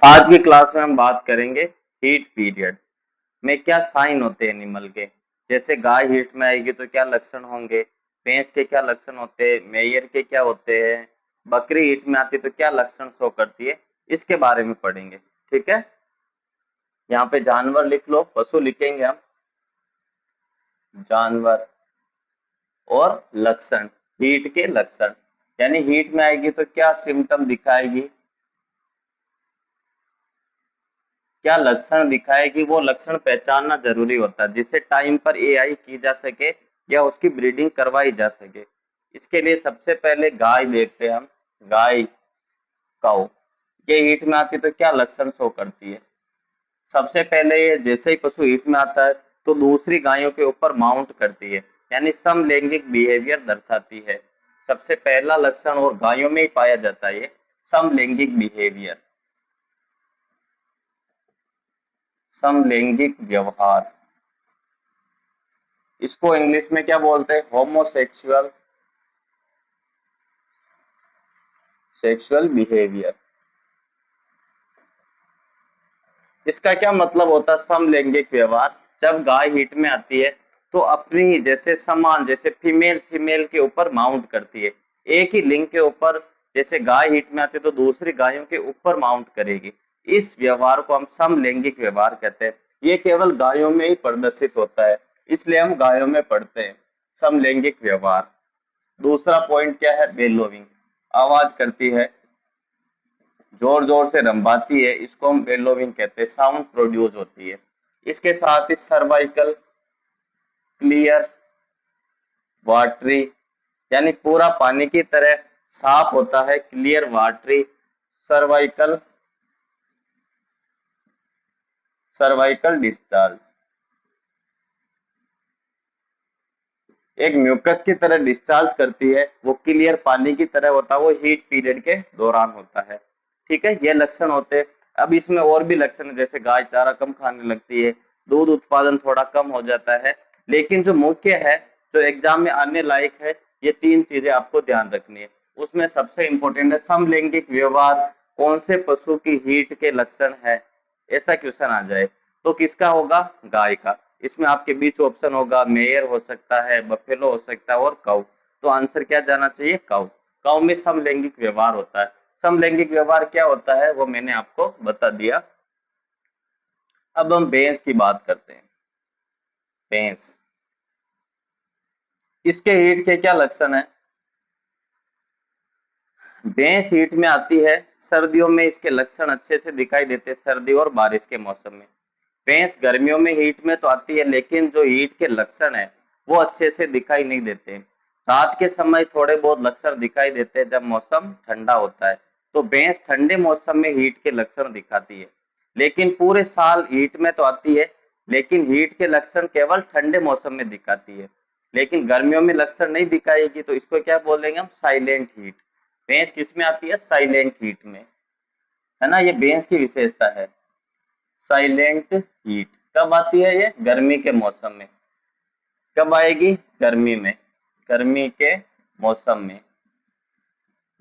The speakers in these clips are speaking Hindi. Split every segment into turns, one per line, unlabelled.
आज की क्लास में हम बात करेंगे हीट पीरियड में क्या साइन होते हैं एनिमल के। जैसे गाय हीट में आएगी तो क्या लक्षण होंगे, भैंस के क्या लक्षण होते हैं, मेयर के क्या होते हैं, बकरी हीट में आती है तो क्या लक्षण शो करती है, इसके बारे में पढ़ेंगे। ठीक है, यहाँ पे जानवर लिख लो, पशु लिखेंगे हम, जानवर और लक्षण, हीट के लक्षण। यानी हीट में आएगी तो क्या सिम्टम दिखाएगी, क्या लक्षण दिखाएगी, वो लक्षण पहचानना जरूरी होता है जिससे टाइम पर एआई की जा सके या उसकी ब्रीडिंग करवाई जा सके। इसके लिए सबसे पहले गाय देखते हैं हम। गाय, काऊ, ये हीट में आती तो क्या लक्षण शो करती है। सबसे पहले ये जैसे ही पशु हीट में आता है तो दूसरी गायों के ऊपर माउंट करती है, यानी समलैंगिक बिहेवियर दर्शाती है। सबसे पहला लक्षण और गायों में ही पाया जाता है ये समलैंगिक बिहेवियर, समलैंगिक व्यवहार। इसको इंग्लिश में क्या बोलते हैं, होमोसेक्सुअल सेक्सुअल बिहेवियर। इसका क्या मतलब होता है, समलैंगिक व्यवहार। जब गाय हीट में आती है तो अपनी जैसे समान, जैसे फीमेल फीमेल के ऊपर माउंट करती है, एक ही लिंग के ऊपर। जैसे गाय हीट में आती है तो दूसरी गायों के ऊपर माउंट करेगी। इस व्यवहार को हम समलैंगिक व्यवहार कहते हैं। ये केवल गायों में ही प्रदर्शित होता है, इसलिए हम गायों में पढ़ते हैं समलैंगिक व्यवहार। दूसरा पॉइंट क्या है, बेलोविंग, आवाज करती है, जोर जोर से रंभाती है, इसको हम बेलोविंग कहते हैं, साउंड प्रोड्यूस होती है। इसके साथ ही सर्वाइकल क्लियर वाटरी, यानी पूरा पानी की तरह साफ होता है, clear watery. Cervical cervical discharge, एक म्यूकस की तरह डिस्चार्ज करती है, वो क्लियर पानी की तरह होता है, वो हीट पीरियड के दौरान होता है। ठीक है, ये लक्षण होते हैं। अब इसमें और भी लक्षण है, जैसे गाय चारा कम खाने लगती है, दूध उत्पादन थोड़ा कम हो जाता है। लेकिन जो मुख्य है, जो एग्जाम में आने लायक है, ये तीन चीजें आपको ध्यान रखनी है। उसमें सबसे इंपॉर्टेंट है समलैंगिक व्यवहार, कौन से पशु की हीट के लक्षण है, ऐसा क्वेश्चन आ जाए तो किसका होगा, गाय का। इसमें आपके बीच ऑप्शन होगा, मेयर हो सकता है, बफेलो हो सकता है और काऊ। तो आंसर क्या जाना चाहिए, काऊ। काऊ में समलैंगिक व्यवहार होता है। समलैंगिक व्यवहार क्या होता है वो मैंने आपको बता दिया। अब हम भैंस की बात करते हैं। भैंस, इसके हीट के क्या लक्षण है। भैंस हीट में आती है, सर्दियों में इसके लक्षण अच्छे से दिखाई देते हैं, सर्दी और बारिश के मौसम में। भैंस गर्मियों में हीट में तो आती है, लेकिन जो हीट के लक्षण है वो अच्छे से दिखाई नहीं देते। रात के समय थोड़े बहुत लक्षण दिखाई देते हैं जब मौसम ठंडा होता है। तो भैंस ठंडे मौसम में हीट के लक्षण दिखाती है, लेकिन पूरे साल हीट में तो आती है, लेकिन हीट के लक्षण केवल ठंडे मौसम में दिखाती है। लेकिन गर्मियों में लक्षण नहीं दिखाएगी, तो इसको क्या बोलेंगे हम, साइलेंट हीट। भैंस किस में आती है, साइलेंट हीट में, है ना, ये भैंस की विशेषता है। साइलेंट हीट कब आती है, ये गर्मी के मौसम में। कब आएगी, गर्मी में, गर्मी के मौसम में,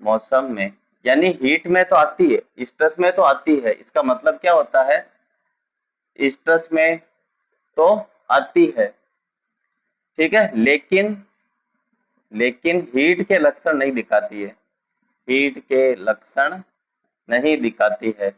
मौसम में। यानी हीट में तो आती है, स्ट्रेस में तो आती है, इसका मतलब क्या होता है, स्ट्रेस में तो आती है। ठीक है, लेकिन लेकिन हीट के लक्षण नहीं दिखाती है, हीट के लक्षण नहीं दिखाती है,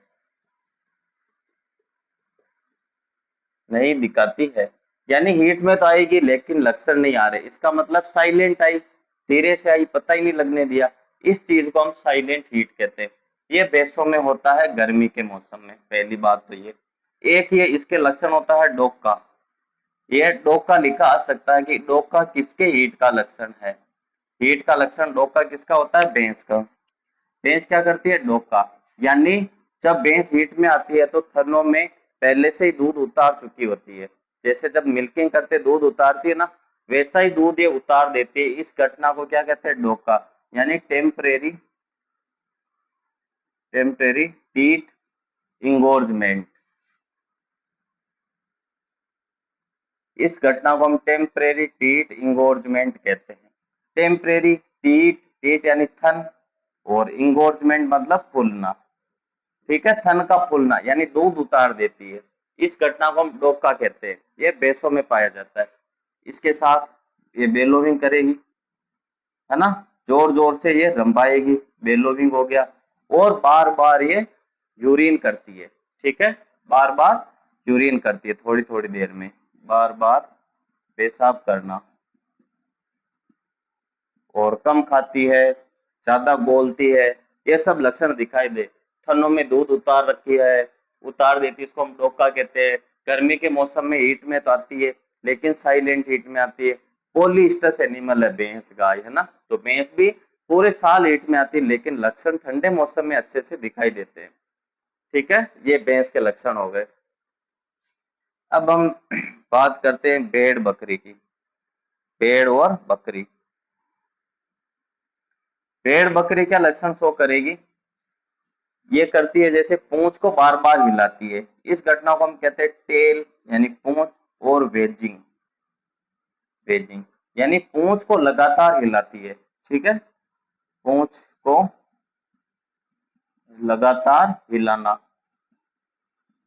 नहीं दिखाती है। यानी हीट में तो आएगी लेकिन लक्षण नहीं आ रहे, इसका मतलब साइलेंट आई, धीरे से आई, पता ही नहीं लगने दिया। इस चीज को हम साइलेंट हीट कहते हैं। ये भैंसों में होता है गर्मी के मौसम में, पहली बात तो ये। एक ये इसके लक्षण होता है डोका। ये डोका लिखा आ सकता है कि डोका किसके हीट का लक्षण है। हीट का लक्षण डोका किसका होता है, भैंस का। भैंस क्या करती है, डोका। यानी जब भैंस हीट में आती है तो थनों में पहले से ही दूध उतार चुकी होती है। जैसे जब मिल्किंग करते दूध उतारती है ना, वैसा ही दूध ये उतार देती है। इस घटना को क्या कहते हैं, डोका, यानी टेम्परेरी, टेम्परेरी टीथ इंगोर्जमेंट। इस घटना को हम टेम्परेरी टीथ इंगोर्जमेंट कहते हैं। टेम्परेरी टीथ, टीथ यानी थन, और इंगोर्जमेंट मतलब फूलना। ठीक है, थन का फूलना यानी दूध उतार देती है, इस घटना को हम डोका कहते हैं। ये भैंसों में पाया जाता है। इसके साथ ये बेलोविंग करेगी, है ना, जोर जोर से ये रंभाएगी, बेलोविंग हो गया। और बार बार ये यूरिन करती है, ठीक है, बार बार यूरिन करती है, थोड़ी थोड़ी देर में बार बार पेशाब करना। और कम खाती है, ज्यादा बोलती है, ये सब लक्षण दिखाई दे। थनों में दूध उतार रखी है, उतार देती है, इसको हम डोका कहते हैं। गर्मी के मौसम में हीट में तो आती है, लेकिन साइलेंट हीट में आती है। पॉलीस्टस एनिमल है भैंस, गाय, है ना, तो भैंस भी पूरे साल हीट में आती है, लेकिन लक्षण ठंडे मौसम में अच्छे से दिखाई देते हैं। ठीक है, ये भैंस के लक्षण हो गए। अब हम बात करते हैं भेड़ बकरी की। भेड़ और बकरी, भेड़ बकरी क्या लक्षण शो करेगी? ये करती है जैसे पूंछ को बार बार हिलाती है, इस घटना को हम कहते हैं टेल यानी पूंछ। और वेजिंग, वेजिंग यानी पूंछ को लगातार हिलाती है, ठीक है, पूंछ को लगातार हिलाना,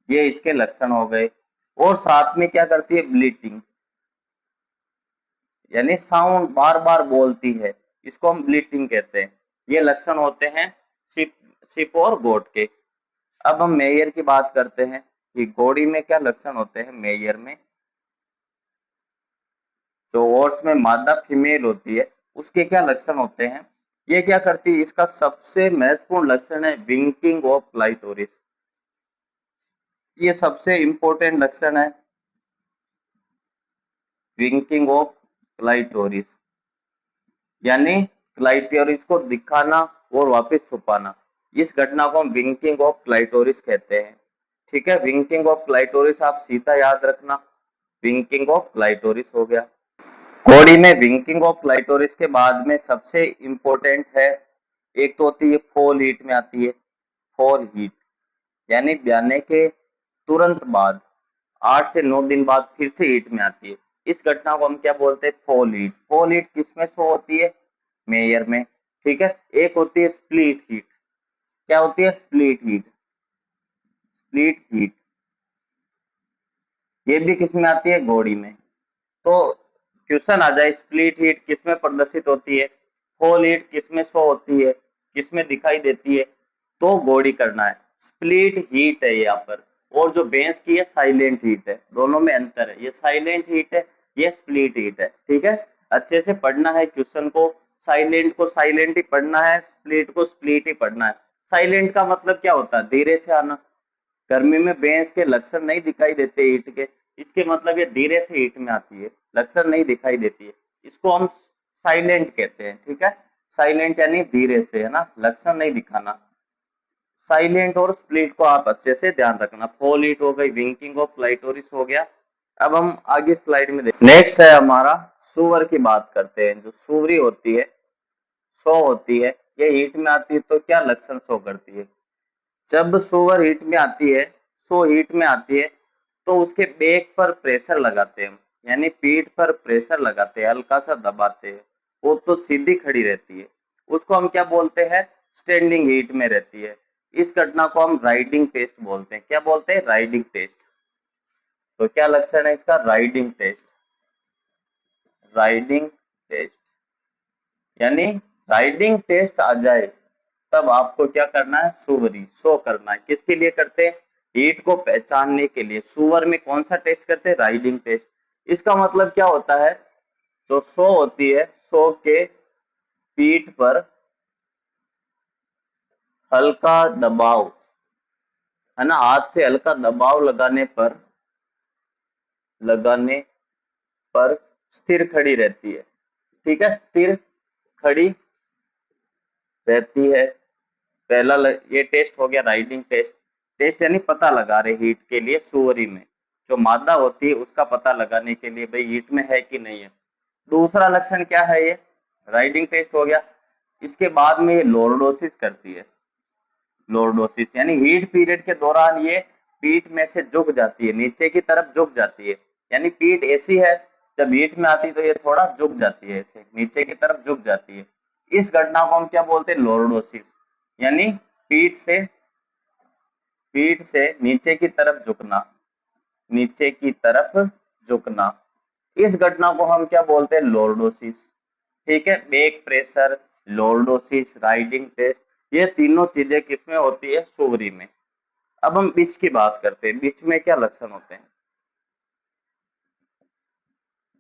ये इसके लक्षण हो गए। और साथ में क्या करती है? ब्लीटिंग यानी साउंड बार बार बोलती है, इसको हम ब्लीटिंग कहते हैं। ये लक्षण होते हैं सिप सिप और गोट के। अब हम मेयर की बात करते हैं कि घोड़ी में क्या लक्षण होते हैं। मेयर में जो ओट्स में मादा फीमेल होती है, उसके क्या लक्षण होते हैं? ये क्या करती है? इसका सबसे महत्वपूर्ण लक्षण है विंकिंग ऑफ क्लाइटोरिस। ये सबसे इंपॉर्टेंट लक्षण है, विंकिंग ऑफ क्लाइटोरिस, यानी क्लाइटोरिस को दिखाना और वापस छुपाना। इस घटना को हम विंकिंग ऑफ क्लाइटोरिस कहते हैं। ठीक है, विंकिंग ऑफ क्लाइटोरिस आप सीधा याद रखना, विंकिंग ऑफ क्लाइटोरिस हो गया। घोड़ी में विंकिंग ऑफ क्लाइटोरिस के बाद में सबसे इंपॉर्टेंट है, एक तो होती है फॉल हीट में आती है। फॉल हीट यानी ब्याने के तुरंत बाद 8 से 9 दिन बाद फिर से हीट में आती है, इस घटना को हम क्या बोलते हैं? Fall heat. फॉल हीट किसमें शो होती है? मेयर में। ठीक है, एक होती है स्प्लिट हीट। क्या होती है? Split heat. स्प्लिट हीट ये भी किस में आती है? घोड़ी में। तो क्वेश्चन आ जाए, स्प्लिट हीट किसमें प्रदर्शित होती है, फॉल हीट किसमें शो होती है, किसमें दिखाई देती है? तो घोड़ी करना है, स्प्लिट हीट है यहाँ पर। और जो भैंस की है साइलेंट हीट है, दोनों में अंतर है, ये साइलेंट हीट है, ये स्प्लिट हीट है। ठीक है, अच्छे से पढ़ना है क्वेश्चन को, साइलेंट को साइलेंट ही पढ़ना है, स्प्लिट को स्प्लिट ही पढ़ना है। साइलेंट का मतलब क्या होता है? धीरे से आना। गर्मी में भैंस के लक्षण नहीं दिखाई देते हीट के, इसके मतलब ये धीरे से हीट में आती है, लक्षण नहीं दिखाई देती है, इसको हम साइलेंट कहते हैं। ठीक है, साइलेंट यानी धीरे से, है ना, लक्षण नहीं दिखाना। साइलेंट और स्प्लिट को आप अच्छे से ध्यान रखना। फॉल हीट हो गई, विंकिंग ऑफ क्लाइटोरिस हो गया। अब हम आगे स्लाइड में देखें, नेक्स्ट है हमारा सुअर की बात करते हैं। जो सुअरी होती है, शो होती है, ये हीट में आती है तो क्या लक्षण शो करती है? जब सुअर हीट में आती है, सो हीट में आती है, तो उसके बैक पर प्रेशर लगाते हैं, यानी पीठ पर प्रेशर लगाते हैं, हल्का सा दबाते हैं, वो तो सीधी खड़ी रहती है, उसको हम क्या बोलते हैं? स्टैंडिंग हीट में रहती है। इस घटना को हम राइडिंग टेस्ट बोलते हैं। क्या बोलते हैं? Riding test. तो क्या लक्षण है इसका? Riding test. राइडिंग टेस्ट यानी राइडिंग टेस्ट आ जाए तब आपको क्या करना है? सुअरी शो करना है। किसके लिए करते हैं? हीट को पहचानने के लिए। सुअर में कौन सा टेस्ट करते हैं? Riding test. इसका मतलब क्या होता है? जो शो होती है, शो के पीठ पर हल्का दबाव, है ना, हाथ से हल्का दबाव लगाने पर स्थिर खड़ी रहती है। ठीक है, स्थिर खड़ी रहती है। ये टेस्ट हो गया राइडिंग टेस्ट। टेस्ट यानी पता लगा रहे हीट के लिए, सुअरी में जो मादा होती है उसका पता लगाने के लिए, भाई हीट में है कि नहीं है। दूसरा लक्षण क्या है? ये राइडिंग टेस्ट हो गया। इसके बाद में ये लॉर्डोसिस करती है। लॉर्डोसिस यानी हीट पीरियड के दौरान ये पीठ में से झुक जाती है, नीचे की तरफ झुक जाती है, यानी पीठ ऐसी है, जब हीट में आती है तो ये थोड़ा झुक जाती है, ऐसे नीचे की तरफ झुक जाती है। इस घटना को हम क्या बोलते हैं? लॉर्डोसिस, यानी पीठ से पीठ से नीचे की तरफ झुकना, नीचे की तरफ झुकना, इस घटना को हम क्या बोलते हैं? लॉर्डोसिस। ठीक है, back pressure, lordosis, riding test, ये तीनों चीजें किसमें होती है? सुवरी में। अब हम बिच की बात करते हैं, बिच में क्या लक्षण होते हैं?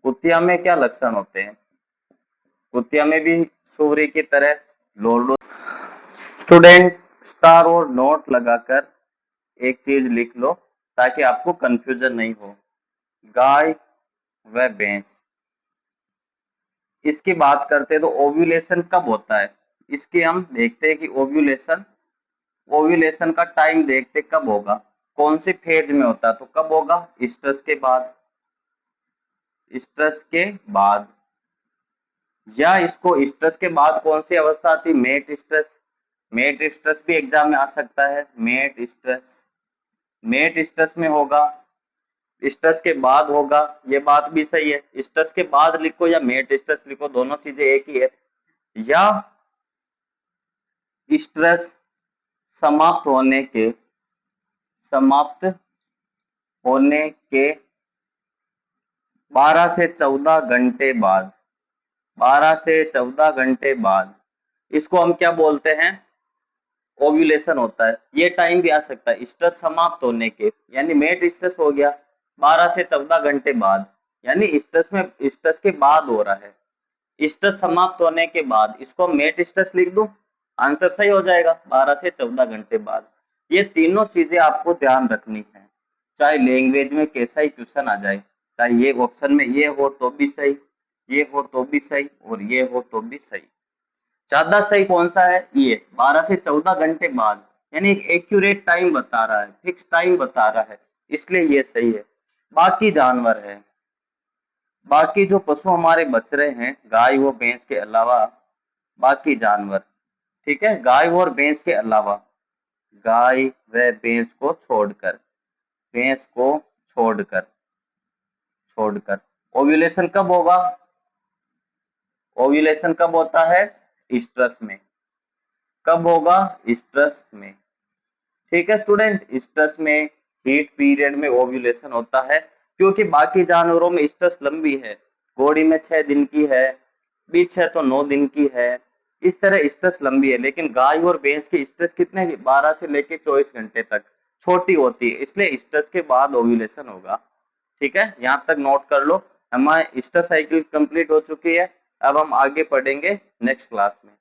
कुतिया में क्या लक्षण होते हैं? कुतिया में भी सुवरी की तरह लॉर्डो। स्टूडेंट, स्टार और नोट लगाकर एक चीज लिख लो ताकि आपको कंफ्यूजन नहीं हो। गाय व भैंस, इसकी बात करते हैं तो ओव्यूलेशन कब होता है? इसकी हम देखते हैं कि ओव्यूलेशन, ओव्यूलेशन का टाइम देखते कब होगा, कौन सी फेज में होता है, तो कब होगा? स्ट्रेस के बाद, स्ट्रेस के बाद। या इसको स्ट्रेस के बाद कौन सी अवस्था आती? Mate stress. मेट स्ट्रेस भी एग्जाम में आ सकता है, मेट स्ट्रेस, मेट स्ट्रेस में होगा, स्ट्रेस के बाद होगा, ये बात भी सही है। स्ट्रेस के बाद लिखो या मेट स्ट्रेस लिखो, दोनों चीजें एक ही है। या स्ट्रेस समाप्त होने के, समाप्त होने के 12 से 14 घंटे बाद, 12 से 14 घंटे बाद इसको हम क्या बोलते हैं? ओव्यूलेशन होता है। ये टाइम भी आ सकता है स्ट्रेस समाप्त होने के, यानी मेट स्ट्रेस हो गया 12 से 14 घंटे बाद, यानी स्ट्रेस में, स्ट्रेस के बाद हो रहा है। स्ट्रेस समाप्त होने के बाद इसको मेट स्ट्रेस लिख दूं, आंसर सही हो जाएगा 12 से 14 घंटे बाद। ये तीनों चीजें आपको ध्यान रखनी है, चाहे लैंग्वेज में कैसा ही क्वेश्चन आ जाए, चाहे ये ऑप्शन में ये हो तो भी सही, ये हो तो भी सही, और ये हो तो भी सही। ज्यादा सही कौन सा है? ये 12 से 14 घंटे बाद, यानी एक एक्यूरेट टाइम बता रहा है, फिक्स टाइम बता रहा है, इसलिए ये सही है। बाकी जानवर है, बाकी जो पशु हमारे बच रहे हैं गाय व भैंस के अलावा, बाकी जानवर, ठीक है, गाय और भैंस के अलावा, गाय व भैंस को छोड़कर, भैंस को छोड़कर, छोड़कर ओव्यूलेशन कब होगा? ओव्यूलेशन कब होता है? स्ट्रेस में। कब होगा? स्ट्रेस में। ठीक है स्टूडेंट, स्ट्रेस में, हीट पीरियड में ओव्यूलेशन होता है, क्योंकि बाकी जानवरों में स्ट्रेस लंबी है, घोड़ी में 6 दिन की है, बीच है तो 9 दिन की है, इस तरह स्ट्रेस लंबी है। लेकिन गाय और भैंस की स्ट्रेस कितने की? 12 से लेके 24 घंटे तक, छोटी होती है, इसलिए स्ट्रेस के बाद ओव्यूलेशन होगा। ठीक है, यहाँ तक नोट कर लो। हमारी स्ट्रेस साइकिल कंप्लीट हो चुकी है, अब हम आगे पढ़ेंगे नेक्स्ट क्लास में।